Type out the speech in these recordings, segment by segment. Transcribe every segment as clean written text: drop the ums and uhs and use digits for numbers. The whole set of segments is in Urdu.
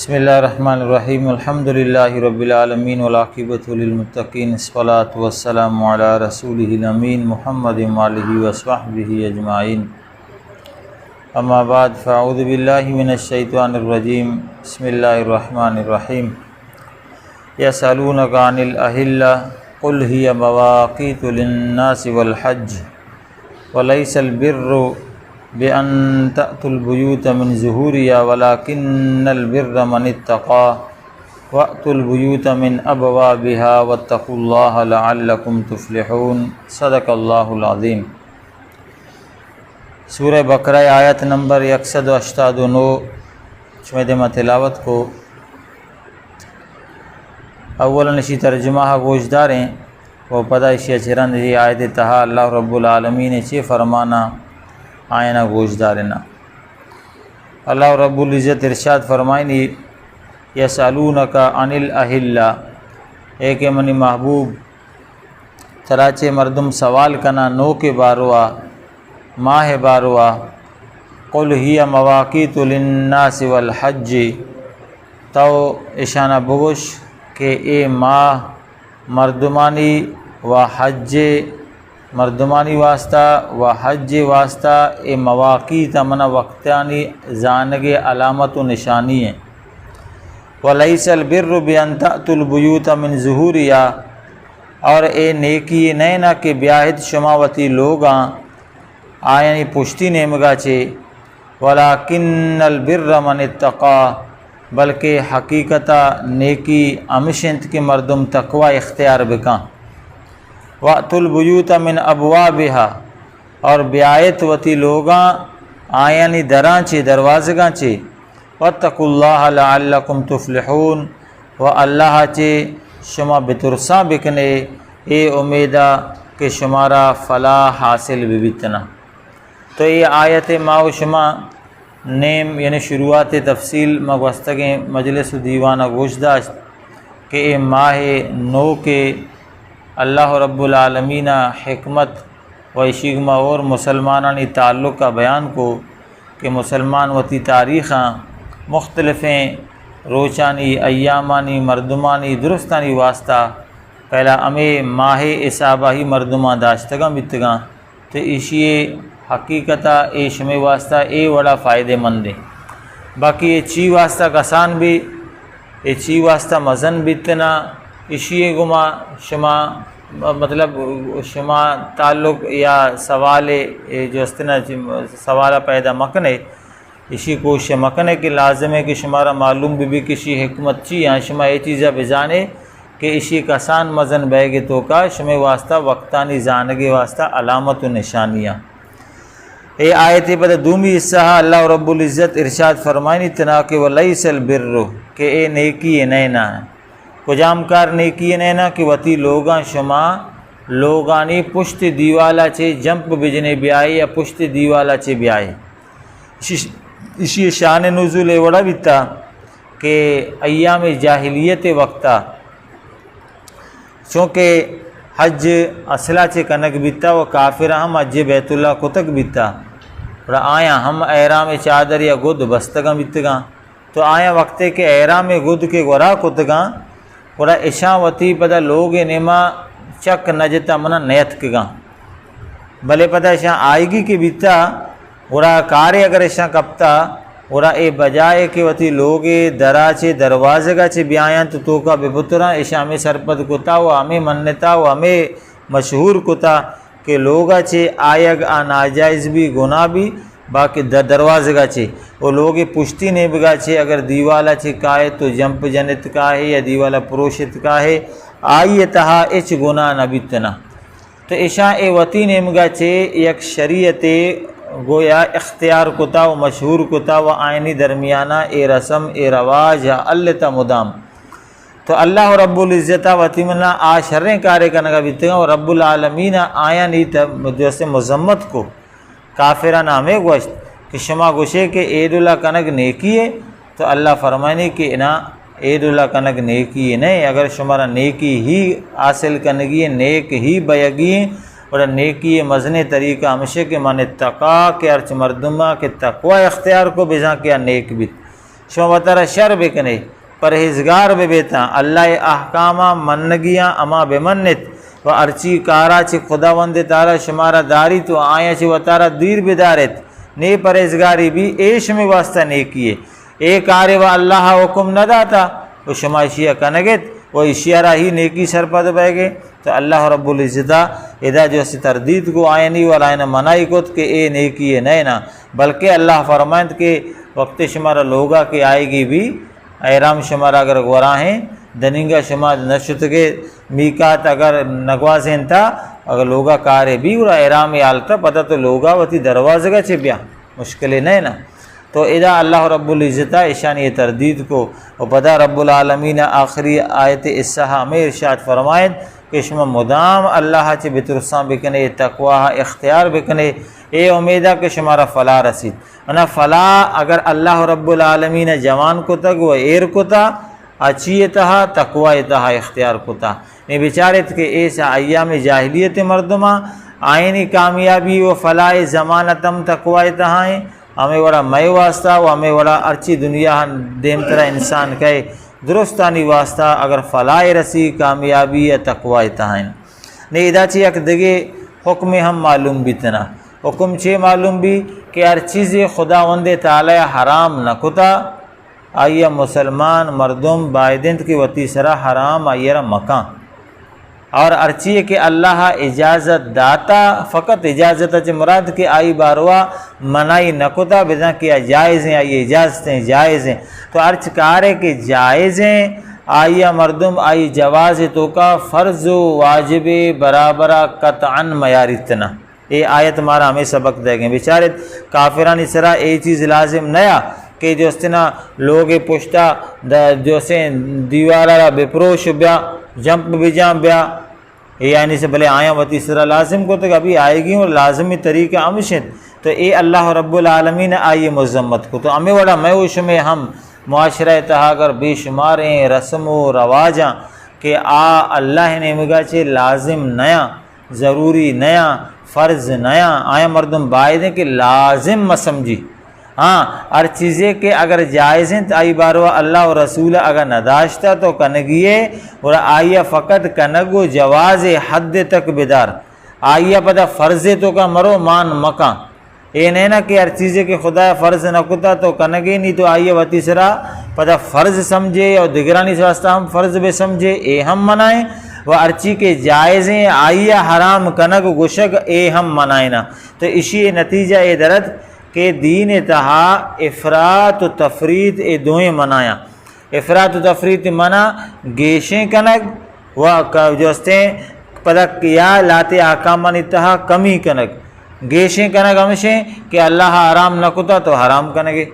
بسم اللہ الرحمن الرحیم الحمد للہ رب العالمین والعاقبۃ للمتقین الصلاۃ والسلام علی رسولہ الامین محمد وآلہ وصحبہ اجمعین اما بعد فاعوذ باللہ من الشیطان الرجیم بسم اللہ الرحمن الرحیم یسألونک عن الأہلة قل ہی مواقیت للناس والحج ولیس البر بأن تأتوا البیوت من ظہورها ولكن البر من اتقى وأتوا البیوت من أبوابها واتقوا اللہ لعلکم تفلحون صدق اللہ العظیم۔ سورہ بقرہ آیت نمبر 189 شمیدمہ تلاوت کو اولا نشی ترجمہ گوش داریں وہ پدہ اشیاء چرند جی آیت تہا اللہ رب العالمین چی فرمانا آئینہ گوش دارنا۔ اللہ رب العزت ارشاد فرمائنی یسألونک عن الأہلة، ایک منی محبوب تراچے مردم سوال کنا نو کے باروا ماہ باروا قل ہی مواقیت للناس والحج، تو اشانہ بگوش کہ اے ماہ مردمانی و حج مردمانی واسطہ و حج واسطہ اے مواقیت منا وقتانی زانگ علامت و نشانی ہیں۔ ولیس البر بأن تأتوا البیوت من ظہورها، اور اے نیکی نینا کہ بیاہت شماوتی لوگاں آئینی پشتی نیمگا چے، ولیکن البر من اتقا، بلکہ حقیقتا نیکی امشنت کے مردم تقوی اختیار بکاں۔ وَأْتُوا الْبُيُوتَ مِنْ أَبْوَابِهَا، اور بیایت وتی لوگاں آیانی دراں چے دروازگاں چے، وَاتَّقُوا اللَّهَ لَعَلَّكُمْ تُفْلِحُونَ، و اللہ چے شما بترساں بکنے اے امیدہ کہ شمارا فلاح حاصل ببتنا۔ تو یہ آیت ماو شما نیم یعنی شروعات تفصیل مگوستگیں مجلس و دیوانہ گوش داشت کہ اے ماہ نو کے اللہ رب العالمین حکمت و اشیگما اور مسلمانانی تعلق کا بیان کو کہ مسلمان وتی تاریخاں مختلفیں روچانی ایامانی مردمانی درستانی واسطہ پہلا امے ماہ اصابہ ہی مردمان داشتگاں بتگاں، تو اشیے حقیقتا اے شمع واسطہ اے وڑا فائدہ مند ہے۔ باقی اے چی واسطہ کسان بھی اے چی واسطہ مزن بیتنا اشیے گما شما مطلب شما تعلق یا سوال جو استنا سوالہ پیدا مکنے اسی کو مکنے کہ لازم ہے کہ شمارا معلوم بھی کسی حکمت چی یہاں شما یہ چیزیں بجانے کہ اسی کسان مزن بہ گے تو کا شمع واسطہ وقتانی زانگے واسطہ علامت و نشانیاں۔ اے آیت پر دومی حصہ اللہ رب العزت ارشاد فرمائنی تنا کہ ولیس البر، کہ اے نیکی نینا ہے کجام کار نیکی نینا کہ وتی لوگاں شما لوگانی پشت دیوالا چے جمپ بجنے بیائی یا پشت دیوالا چے بیائی۔ اسی شان نزول وڑا بیتا کہ ایام جاہلیت وقتا چونکہ حج اصلہ چے کنک بیتا و کافر ہم حج بیت اللہ کتک بیتا اور آیا ہم احرام چادر یا گد بستگاں بیتگاں، تو آیا وقتے کہ احرام گد کے گورا کتگاں اور اشاں وتی پدا لوگ نما چک نجتا منا نیت کگاں، بلے پدا اشاں آئے گی کہ بیتا اور کارے اگر اشاں کپتا اور اے بجائے کہ وتی لوگ درا چے دروازگا چے بیایاں تو کا ببتراں اشاں میں سرپد کتا و ہمیں منتا و ہمیں مشہور کتا کہ لوگا چے آیگ ناجائز بھی گناہ بھی باقی دروازگا چے وہ لوگ پشتی نے بگا چے اگر دیوالا چے کاہے تو جمپ جنت کاہے یا دیوالا پروشت کاہے آئیے تہا اچ گناہ نبیتنا۔ تو اشاں اے وطی نے بگا چے یک شریعت گویا اختیار کتا و مشہور کتا و آئینی درمیانہ اے رسم اے رواج یا اللہ تا مدام، تو اللہ رب العزت وطی منا آ شریں کارے کنگا بیتگا و رب العالمین آیا نیتا جیسے مذمت کو کافران ہمیں گوشت کہ شما گوشے کہ عید اللہ کنگ نیکی ہے، تو اللہ فرمائنے کہ انا عید اللہ کنگ نیکی ہے نہیں، اگر شمارا نیکی ہی حاصل کنگی ہے نیک ہی بیگی ہے اور نیکی مزنے طریقہ ہمشہ کہ من اتقا کہ ارچ مردمہ کہ تقوی اختیار کو بجا کیا نیک بیت شما وطارہ شر بکنے پرہیزگار بے بیتا اللہ احکامہ منگیاں اما بمنت و ارچی کارا چی خداوند تعالی شمارا داری تو آیا چی وطارہ دیر بدارت نی پرہیزگاری بھی ایش میں واسطہ نیکیے اے کارے و اللہ حکم نہ داتا وہ شما اشیاء کنگت وہ اشیاء راہی نیکی سرپد بہ گئے تو اللہ رب العزتہ ادا جو اسی تردید کو آئینی والائن منائی کت کہ اے نیکی ہے نینا بلکہ اللہ فرمائند کہ وقت شمارا لوگا کہ آئے گی بھی احرام شمارا اگر گوراہیں دننگا شمار نشت کے میکات اگر نگوازیں تھا اگر لوگا کارے بھی اور احرام آلتا پتہ تو لوگا وتی دروازے کا چھپیا مشکلیں نہیں نا تو ادا اللہ رب العزتہ اشانی تردید کو اور پتہ رب العالمین آخری آیت اسحا میں ارشاد فرمائیں کہ شما مدام اللہ چے بترساں بکنے تقوی اختیار بکنے اے امیدہ کہ شمارا فلاح رسید انا فلاح اگر اللہ رب العالمین جوان کو تک وہ ایر کو تا اچھی تہا تقوی تہا اختیار کو تا نہیں بیچارت کہ ایسا ایام جاہلیت مردمہ آئینی کامیابی و فلاح زمانتم تقوی تہائیں ہمیں بڑا میں واسطہ و ہمیں بڑا ارچی دنیا دیم طرح انسان کہے درستانی واسطہ اگر فلاح رسی کامیابی یا تقوی تہائیں نہیں ادا چی اک دگے حکم ہم معلوم بھی تنا حکم چھے معلوم بھی کہ ہر چیز خداوند تعالی حرام نہ کتا آئیہ مسلمان مردم بائدند کی وتی سرا حرام آئیہ مکان اور ارچی کہ اللہ اجازت داتا فقط اجازت چ مراد کہ آئی باروا منائی نکتا بزاں کیا جائز ہیں آئی اجازتیں جائز ہیں تو ارچ کارے کہ جائز ہیں آئیہ مردم آئی جواز تو کا فرض و واجب برابرہ قطعاً معیارتنا یہ آیت ہمارا ہمیں سبق دے گئے بیچارے کافرانی سرا یہ چیز لازم نیا کہ جو استنا لوگ پشتا جو سے دیوارا بپروش بیا جمپ بجام بیا یعنی سے بھلے آیا وتی سرا لازم کو تو ابھی آئے گی اور لازمی طریقہ امشت تو اے اللہ رب العالمین آئیے مذمت کو تو ہمیں بڑا میوش میں ہم معاشرہ تہاگر بے شماریں رسم و رواجاں کہ اللہ نے مگا چھے لازم نیا ضروری نیا فرض نیا آیا مردم باعدیں کہ لازم مسمجھی ہاں ہر چیزیں کہ اگر جائزیں تو آئی باروا اللہ و رسول اگر نداشتا تو کنگیے اور آئیہ فقط کنگو جواز حد تک بدار آئیہ پتہ فرض تو کا مرو مان مکان اے نہیں نا کہ ہر چیزیں کہ خدا فرض نہ کتا تو کنگے نہیں تو آئیہ و تیسرا پتہ فرض سمجھے اور دگرانی سے واسطہ ہم فرض بے سمجھے اے ہم منائیں وہ ارچی کے جائزیں آئیہ حرام کنگ گشک اے ہم منائیں نا تو اسی نتیجہ اے درد کہ دین تہا افراط و تفریط اے دوئیں منایا افراط و تفریط منع گیشیں کنگ و جو استیں پتہ کیا لاتے احکامانی تہا کمی کنگ گیشیں کنگ ہمشیں کہ اللہ حرام نہ کتا تو حرام کنگے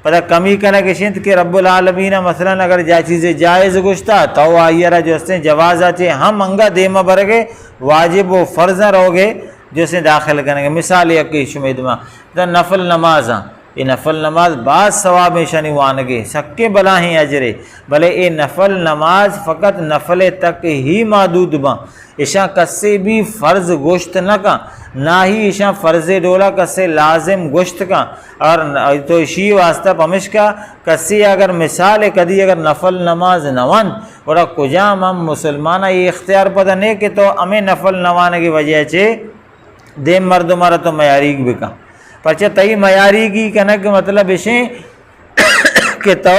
پتہ کمی کنگ شنت کہ رب العالمین مثلا اگر جا چیزیں جائز گشتا تو آئیرہ جو استیں جوازہ چے ہم انگا دیمہ برگے واجب و فرض رہوگے جو سے داخل کریں گے مثال یکی شمید میں تو نفل نمازاں یہ نفل نماز بعض ثواب شانی وانگے سکے بلا ہیں اجرے بلے یہ نفل نماز فقط نفل تک ہی محدود باں اشاں کسے بھی فرض گوشت نہ کا نہ ہی اشاں فرض ڈولا کسے لازم گوشت کا اور تو اسی واسطہ پمش کا کسی اگر مثال کدی اگر نفل نماز نوان اور کجام ہم مسلمانہ یہ اختیار پتہ نہیں کہ تو ہمیں نفل نوانے کی وجہ سے دیم مرد مارا تو معیاریگ بکا پرچہ تئی معیاریگی کنگ مطلب اسے کہ تو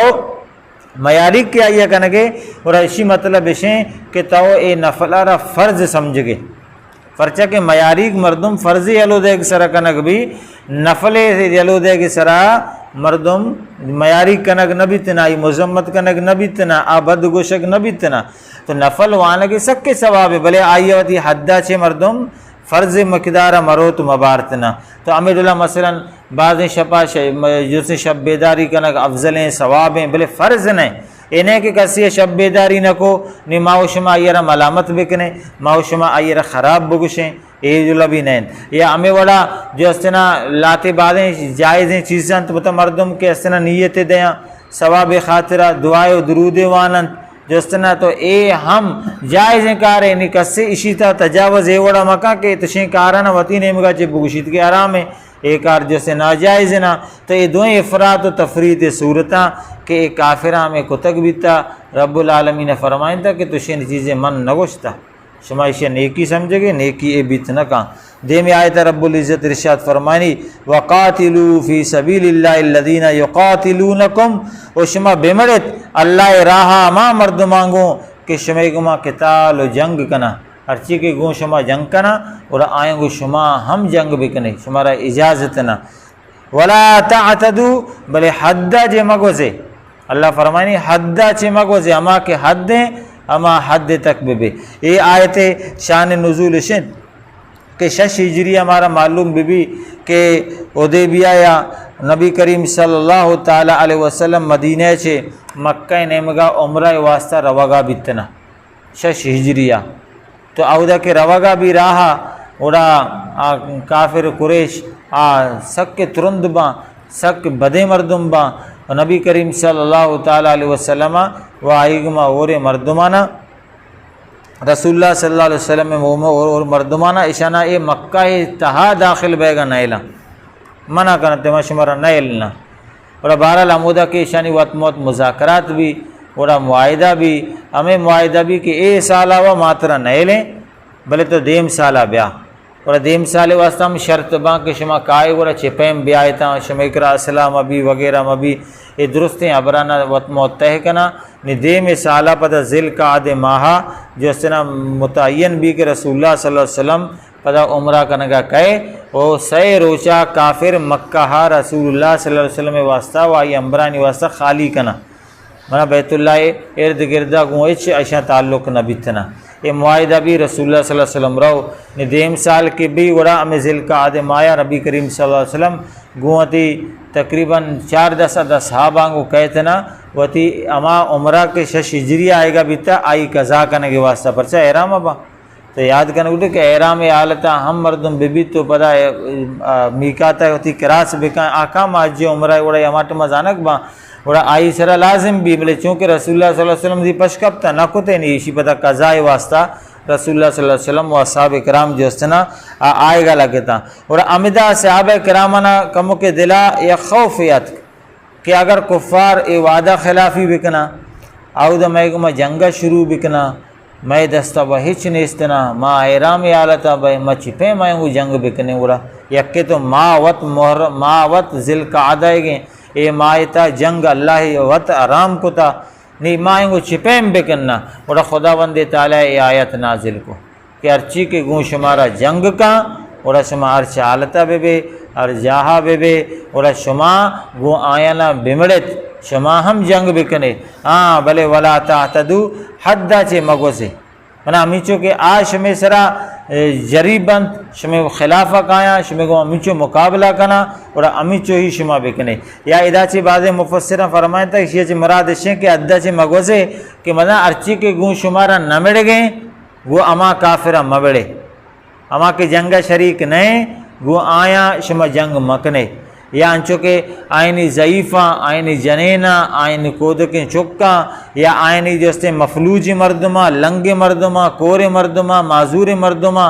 معیاریگ کیا یہ کنگے اور اسی مطلب اسے کہ تو اے نفلارا فرض سمجھ گے پرچہ کہ معیاریگ مردم فرضی علو دے گی سرا کنگ بھی نفل علو دے گی سرا مردم معیاریگ کنگ نبی تنا مذمت کنگ نبی تنا آبد گوشک نبی تنا تو نفل وانگی سکے ثواب بلے آئی ہوتی حدہ چھے مردم فرض مقدار مروت مبارتنا تو امید اللہ مثلا بعض شپا جس شب بیداری کنک افضل ہیں ثواب ہیں بلے فرض نہیں انہیں کہ کسی شب بیداری نہ کو نی ماوشما آئیرہ ملامت بکنے ماوشما آئیرہ خراب بگشیں یہ جو لبی نہیں یا ہمیں وڑا جو استنا لاتے بعدیں جائز ہیں چیزیں تو بتا مردم کے استنا نیت دیاں ثواب خاطرہ دعائے و درود وانند جو استنا تو اے ہم جائزیں کارے نہیں کسے اسی طرح تجاوز اے وڑا مکہ کے تشیں کارانا وطی نمگا چے بگشید کے آرام ہے ایک آر جو سے ناجائز نا تو یہ دوئیں افراط و تفریط صورتاں کہ کہ ایک کافرہ میں کتک بیتا رب العالمین نے فرمائیں تھا کہ تشین چیزیں من نگوشتا شما اسے نیکی سمجھے گے نیکی اے بیت نہ کہاں دے میں آیت رب العزت ارشاد فرمائنی وقاتلوا فی سبیل اللہ الذین یقاتلونکم و شما بمڑت اللہ راہا ما مردمانگوں کہ شما گما قتال و جنگ کنا ہرچی کے گوں شما جنگ کنا اور آئیں گو شما ہم جنگ بکنے شمارا اجازت نہ ولا تعتدوا بلے حدہ جے مگو سے اللہ فرمائنی حدہ چے مگو سے اما کے حد ہیں اما حد تک بے یہ آیت شان نزول شن کہ 6 ہجری ہمارا معلوم بھی کہ حدیبیہ یا نبی کریم صلی اللہ تعالی علیہ وسلم مدینہ چھے مکہ نیمگا عمرہ واسطہ روگا بیتنا 6 ہجریہ تو اودہ کے روگا بھی راہا اڑا کافر قریش سک کے ترند باں سک بدے مردم باں نبی کریم صلی اللہ تعالی علیہ وسلم و آئیگما اور مردمانہ رسول اللہ صلی اللہ علیہ وسلم اور مردمانہ اشانہ اے مکہ تہا داخل بے گا نیلہ منع کرتے ہیں شمارا نیلنا اور بہرحال عمودہ کے اشانی وقت موت مذاکرات بھی اور معاہدہ بھی ہمیں معاہدہ بھی کہ اے سالہ و ماترہ نیلیں بلے تو دیم سالہ بیاہ اور دیم سالے واسطہ ہم شرط باں کہ شما کائے گوڑا چپیم بیایتا شما اکرا اسلام ابھی وغیرہ مبی یہ درست ہیں عبرانہ وط موتہ کنا نی دیم سالہ پتہ ذل قعد ماہا جو اس طرح متعین بھی کہ رسول اللہ صلی اللہ علیہ وسلم پتہ عمرہ کنگا کہے وہ سے روچا کافر مکہ رسول اللہ صلی اللہ علیہ وسلم واسطہ وائی امبرانی واسطہ خالی کنا منا بیت اللہ ارد گردہ گوئچ ایشا تعلق نہ بیتنا یہ معاہدہ بھی رسول اللہ صلی اللہ علیہ وسلم رہو ندیم سال کے بھی وڑا ہمیں ذل قعد مایا نبی کریم صلی اللہ علیہ وسلم گوتی تقریباً 4-10 صحابہ کو کہتنا وتی اما عمرہ کے 6 ہجریہ آئے گا بیتا آئی قضا کرنے کے واسطہ پرچہ احرام ابا تو یاد کرنے گوٹے کہ احرام حالتا ہم مردم بی تو پدا میکاتا ہوتی کراس بکا آکام آج جو عمرہ وڑا ہمارے مزانک با وڑا آئی سرا لازم بھی بلے چونکہ رسول اللہ صلی اللہ علیہ وسلم دی پشکبتا نہ کتے نہیں اسی پتہ قضاء واسطہ رسول اللہ صلی اللہ علیہ وسلم و اصحاب کرام جو استنا آئے گا لگتا اور امدہ صحابہ کرامنا کمو کے دلا یا خوفیت کہ اگر کفار اے وعدہ خلافی بکنا آؤدہ میں کو میں جنگہ شروع بکنا میں دستہ بہچ نیستنا ما احرام آلتا بھائی میں چپے میں وہ جنگ بکنے وڑا یکے تو ما وط ذل قعدہ گئے اے مایتا جنگ اللہ وط آرام کو تا نہیں مائیں گو چپیم بکننا وڑا خدا بند تعالیٰ اے آیت نازل کو کہ ارچی کے گوں شمارا جنگ کا وڑا شما ارچ حالتا بے ار جاہا بے وڑا شما گو آیانا بمڑت شما ہم جنگ بکنے بلے ولا تعتدو حدہ چے مگو سے منا ہمیچو کہ آج شمی سرا جریب بند شمی خلافہ کایا شمی کو ہمیچو مقابلہ کنا اور ہمیچو ہی شما بکنے یا ادا چے بعض مفسرہ فرمائیں تا کہ یہ مراد ہے کہ ادھا چے مگو سے کہ مدہ ارچی کے گون شمارا نمڑ گئے وہ اما کافرہ مبڑے اما کے جنگہ شریک نئے وہ آیا شما جنگ مکنے یا انچو کہ آئینی ضعیفہ آئینی جنینہ آئینی کودکیں چکا یا آئینی جوستے مفلوج مردمہ لنگ مردمہ کور مردمہ معذور مردمہ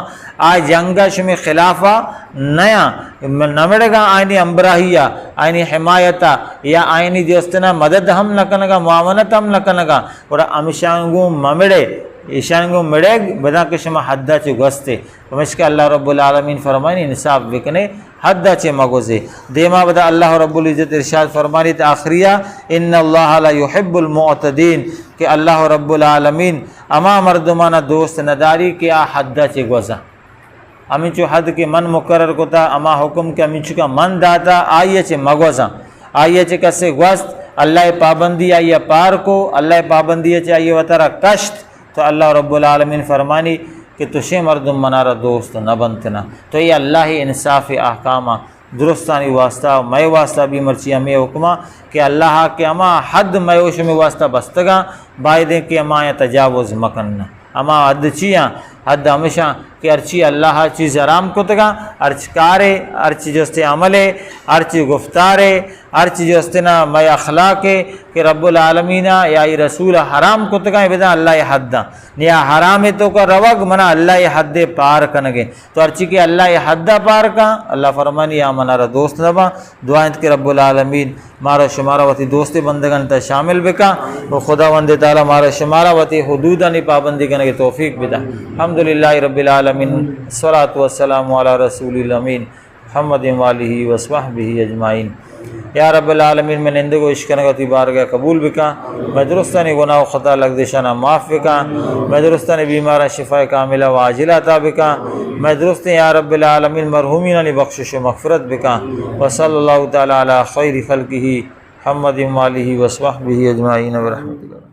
آئے جنگا شمی خلافہ نیا نمڑے گا آئینی امبراہیہ آئینی حمایتہ یا آئینی جوستنا مدد ہم نکنگا معاونت ہم نکنگا اور امشانگو ممڑے ایشانگو مڑے بدا کہ شما حدہ چے گستے ومشکہ اللہ رب العالمین فرمائنی انصاف بکنے حدہ چے مگوزے دیما بدا اللہ رب العزت ارشاد فرمانی تا آخریہ ان اللہ لا يحب المعتدین کہ اللہ رب العالمین اما مردمانہ دوست نداری کہ حدہ چے گوزا امیچو حد کے من مقرر کو تا اما حکم کے امیچو کا من داتا آئیے چے مگوزا آئیے چے کسے گوست اللہ پابندی آئیے پار کو اللہ پابندی چے آئیے وطرہ کشت تو اللہ رب العالمین فرمانی کہ تشے مردم منارہ دوست نہ بنتنا تو یہ اللہ انصاف احکامہ درستانی واسطہ میں واسطہ بھی مرچی ہمیں حکمہ کہ اللہ کے اما حد میوش میں واسطہ بستگا بائدیں کہ اما یا تجاوز مکننا اما حد چیاں حد ہمیشہ کہ ارچی اللہ ہر چیز حرام کتگا، ارچ کارے، ارچی جو استے عملے، ارچی گفتارے، ارچی جو استنا میں اخلاقے کہ رب العالمین یا ای رسول حرام کتگا بدا اللہ یہ حد دا نیا حرام تو کا روگ منا اللہ یہ حد پار کنگے تو ارچی کہ اللہ یہ حد پار کا اللہ فرمانی یا منارا دوست نبا دعائیں کہ رب العالمین مارا شمارا وتی دوست بندگان تا شامل بکا وہ خدا وند تعالی مارا شمارا وتی حدودانی پابندی کرنے کی توفیق بدا الحمدللہ رب العالمین الصلاۃ والسلام علی رسول الامین محمد وآلہ وصحبہ اجمعین یا رب العالمین میں نندگو اشکرنگا تی بارگاہ قبول بکا میں درستانی گناہ و خطا لگ دشانہ معاف بکا میں درستانی بیمارہ شفا کاملہ و عاجلہ عطا بکا میں درستانی یا رب العالمین مرحومین علی بخشش و مغفرت بکا وصلی اللہ تعالی علی خیر خلقہ محمد وآلہ وصحبہ اجمعین برحمتک